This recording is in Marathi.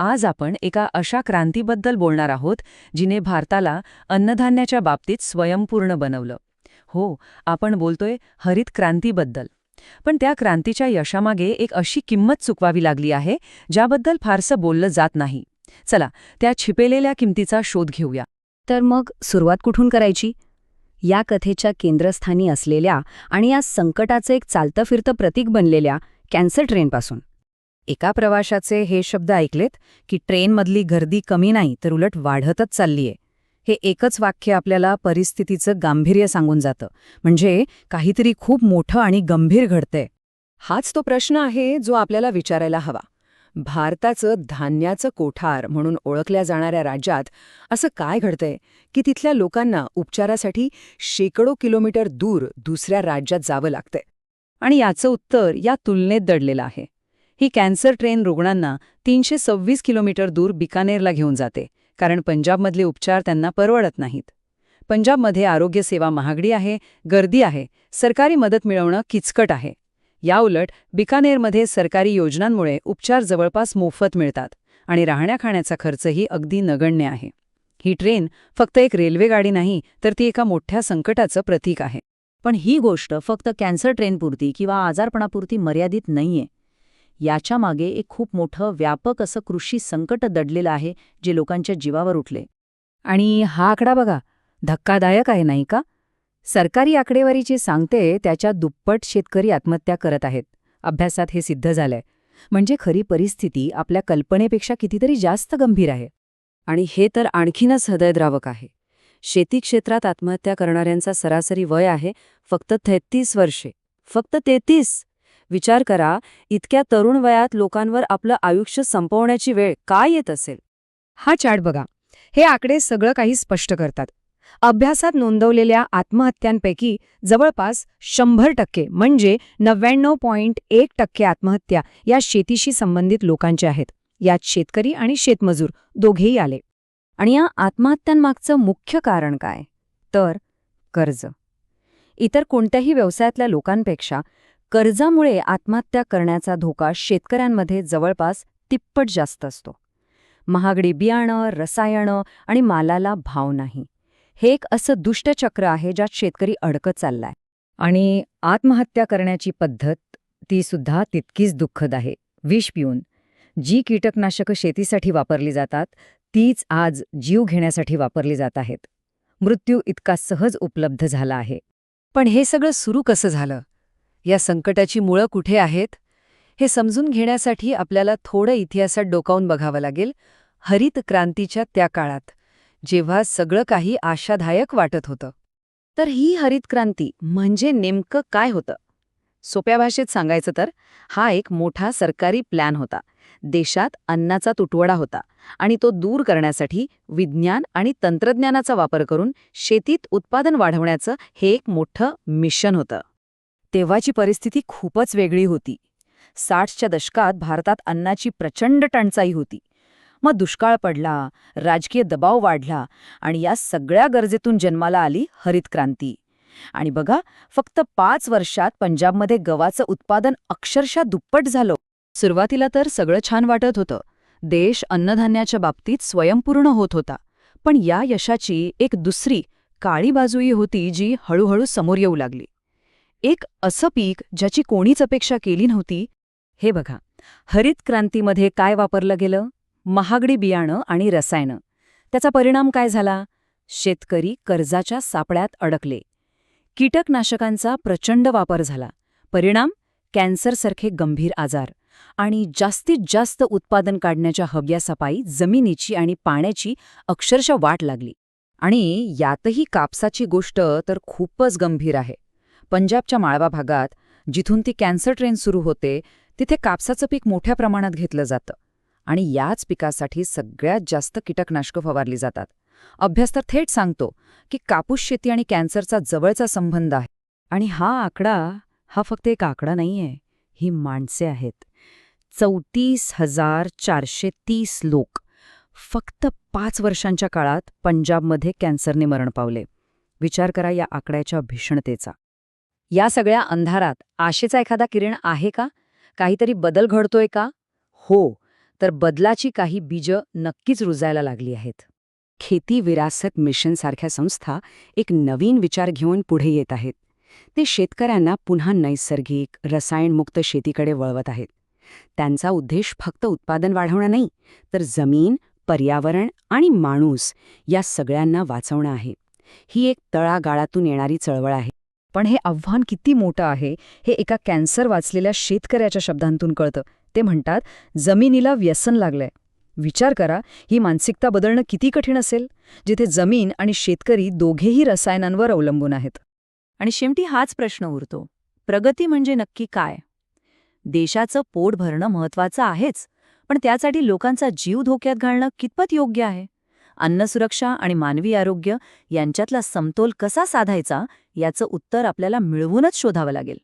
आज आपण एका अशा क्रांतीबद्दल बोलणार आहोत जिने भारताला अन्नधान्याच्या बाबतीत स्वयंपूर्ण बनवलं. हो, आपण बोलतोय हरित क्रांतीबद्दल. पण त्या क्रांतीच्या यशामागे एक अशी किंमत चुकवावी लागली आहे ज्याबद्दल फारसं बोललं जात नाही. चला, त्या छिपेलेल्या किमतीचा शोध घेऊया. तर मग सुरुवात कुठून करायची? या कथेच्या केंद्रस्थानी असलेल्या आणि या संकटाचं एक चालतं फिरतं प्रतीक बनलेल्या कॅन्सर ट्रेनपासून. एका प्रवाशाचे हे शब्द ऐकलेत की ट्रेनमधली गर्दी कमी नाही तर उलट वाढतच चाललीये. हे एकच वाक्य आपल्याला परिस्थितीचं गांभीर्य सांगून जातं. म्हणजे काहीतरी खूप मोठं आणि गंभीर घडतंय. हाच तो प्रश्न आहे जो आपल्याला विचारायला हवा. भारताचं धान्याचं कोठार म्हणून ओळखल्या जाणाऱ्या राज्यात असं काय घडतंय की तिथल्या लोकांना उपचारासाठी शेकडो किलोमीटर दूर दुसऱ्या राज्यात जावं लागतंय? आणि याचं उत्तर या तुलनेत दडलेलं आहे. ही कॅन्सर ट्रेन रुग्णांना 326 किलोमीटर दूर बिकानेरला घेऊन जाते, कारण पंजाबमधले उपचार त्यांना परवडत नाहीत. पंजाबमध्ये आरोग्यसेवा महागडी आहे, गर्दी आहे, सरकारी मदत मिळवणं किचकट आहे. याउलट बिकानेरमध्ये सरकारी योजनांमुळे उपचार जवळपास मोफत मिळतात आणि राहण्याखाण्याचा खर्चही अगदी नगण्य आहे. ही ट्रेन फक्त एक रेल्वेगाडी नाही, तर ती एका मोठ्या संकटाचं प्रतीक आहे. पण ही गोष्ट फक्त कॅन्सर ट्रेनपुरती किंवा आजारपणापुरती मर्यादित नाहीये. याच्या मागे एक खूप मोठं व्यापक असं कृषी संकट दडलेलं आहे, जे लोकांच्या जीवावर उठले. आणि हा आकडा बघा, धक्कादायक आहे नाही का? सरकारी आकडेवारी जे सांगते त्याच्या दुप्पट शेतकरी आत्महत्या करत आहेत. अभ्यासात हे सिद्ध झालंय. म्हणजे खरी परिस्थिती आपल्या कल्पनेपेक्षा कितीतरी जास्त गंभीर आहे. आणि हे तर आणखीनच हृदयद्रावक आहे. शेती क्षेत्रात आत्महत्या करणाऱ्यांचा सरासरी वय आहे फक्त 33 वर्षे. फक्त 33! विचार करा, इतक्या तरुण वयात लोकांवर आपलं आयुष्य संपवण्याची वेळ काय येत असेल? हा चार्ट बघा. हे आकडे सगळं काही स्पष्ट करतात. अभ्यासात नोंदवलेल्या आत्महत्यांपैकी जवळपास 100% म्हणजे 99.1% आत्महत्या या शेतीशी संबंधित लोकांच्या आहेत. यात शेतकरी आणि शेतमजूर दोघेही आले. आणि या आत्महत्यांमागचं मुख्य कारण काय? तर कर्ज. इतर कोणत्याही व्यवसायातल्या लोकांपेक्षा कर्जामुळे आत्महत्या करण्याचा धोका शेतकऱ्यांमध्ये जवळपास तिप्पट जास्त असतो. महागडी बियाणं, रसायनं आणि मालाला भाव नाही. हे एक असं दुष्टचक्र आहे ज्यात शेतकरी अडकत चाललाय. आणि आत्महत्या करण्याची पद्धत ती सुद्धा तितकीच दुःखद आहे. विष पिऊन. जी कीटकनाशकं शेतीसाठी वापरली जातात तीच आज जीव घेण्यासाठी वापरली जात आहेत. मृत्यू इतका सहज उपलब्ध झाला आहे. पण हे सगळं सुरू कसं झालं? या संकटाची मुळं कुठे आहेत? हे समजून घेण्यासाठी आपल्याला थोडं इतिहासात डोकावून बघावं लागेल. हरित क्रांतीच्या त्या काळात, जेव्हा सगळं काही आशादायक वाटत होतं. तर ही हरित क्रांती म्हणजे नेमकं काय होतं? सोप्या भाषेत सांगायचं तर हा एक मोठा सरकारी प्लॅन होता. देशात अन्नाचा तुटवडा होता आणि तो दूर करण्यासाठी विज्ञान आणि तंत्रज्ञानाचा वापर करून शेतीत उत्पादन वाढवण्याचं हे एक मोठं मिशन होतं. तेव्हाची परिस्थिती खूपच वेगळी होती. 60च्या दशकात भारतात अन्नाची प्रचंड टंचाई होती. मग दुष्काळ पडला, राजकीय दबाव वाढला आणि या सगळ्या गरजेतून जन्माला आली हरित क्रांती. आणि बघा, फक्त 5 वर्षात पंजाबमध्ये गव्हाचं उत्पादन अक्षरशः दुप्पट झालं. सुरुवातीला तर सगळं छान वाटत होतं. देश अन्नधान्याच्या बाबतीत स्वयंपूर्ण होत होता. पण या यशाची एक दुसरी काळी बाजूही होती जी हळूहळू समोर येऊ लागली. एक असं पीक ज्याची कोणीच अपेक्षा केली नव्हती. हे बघा, हरित क्रांतीमध्ये काय वापरलं गेलं? महागडी बियाणं आणि रसायनं. त्याचा परिणाम काय झाला? शेतकरी कर्जाच्या सापळ्यात अडकले. कीटकनाशकांचा प्रचंड वापर झाला. परिणाम? कॅन्सरसारखे गंभीर आजार. आणि जास्तीत जास्त उत्पादन काढण्याच्या हव्यासापायी जमिनीची आणि पाण्याची अक्षरशः वाट लागली. आणि यातही कापसाची गोष्ट तर खूपच गंभीर आहे. पंजाबच्या माळवा भागात, जिथून ती कॅन्सर ट्रेन सुरू होते, तिथे कापसाचं पीक मोठ्या प्रमाणात घेतलं जातं. आणि याच पिकासाठी सगळ्यात जास्त कीटकनाशकं फवारली जातात. अभ्यास तर थेट सांगतो की कापूस शेती आणि कॅन्सरचा जवळचा संबंध आहे. आणि हा आकडा फक्त एक आकडा नाहीये. ही माणसे आहेत. 34,430 लोक फक्त 5 वर्षांच्या काळात पंजाबमध्ये कॅन्सरने मरण पावले. विचार करा या आकड्याच्या भीषणतेचा. या सगळ्या अंधारात आशेचा एखादा किरण आहे का? काहीतरी बदल घडतोय का? हो, तर बदलाची काही बीजं नक्कीच रुजायला लागली आहेत. खेती विरासत मिशनसारख्या संस्था एक नवीन विचार घेऊन पुढे येत आहेत. ते शेतकऱ्यांना पुन्हा नैसर्गिक रसायनमुक्त शेतीकडे वळवत आहेत. त्यांचा उद्देश फक्त उत्पादन वाढवणं नाही, तर जमीन, पर्यावरण आणि माणूस या सगळ्यांना वाचवणं आहे. ही एक तळागाळातून येणारी चळवळ आहे. पण हे आव्हान किती मोठं आहे हे एका कॅन्सर वाचलेल्या शेतकऱ्याच्या शब्दांतून कळतं. ते म्हणतात, जमिनीला व्यसन लागलंय. विचार करा, ही मानसिकता बदलणं किती कठीण असेल, जिथे जमीन आणि शेतकरी दोघेही रसायनांवर अवलंबून आहेत. आणि शेवटी हाच प्रश्न उरतो, प्रगती म्हणजे नक्की काय? देशाचं पोट भरणं महत्वाचं आहेच, पण त्यासाठी लोकांचा जीव धोक्यात घालणं कितपत योग्य आहे? अन्नसुरक्षा आणि मानवी आरोग्य यांच्यातला समतोल कसा साधायचा याचं उत्तर आपल्याला मिळवूनच शोधावं लागेल.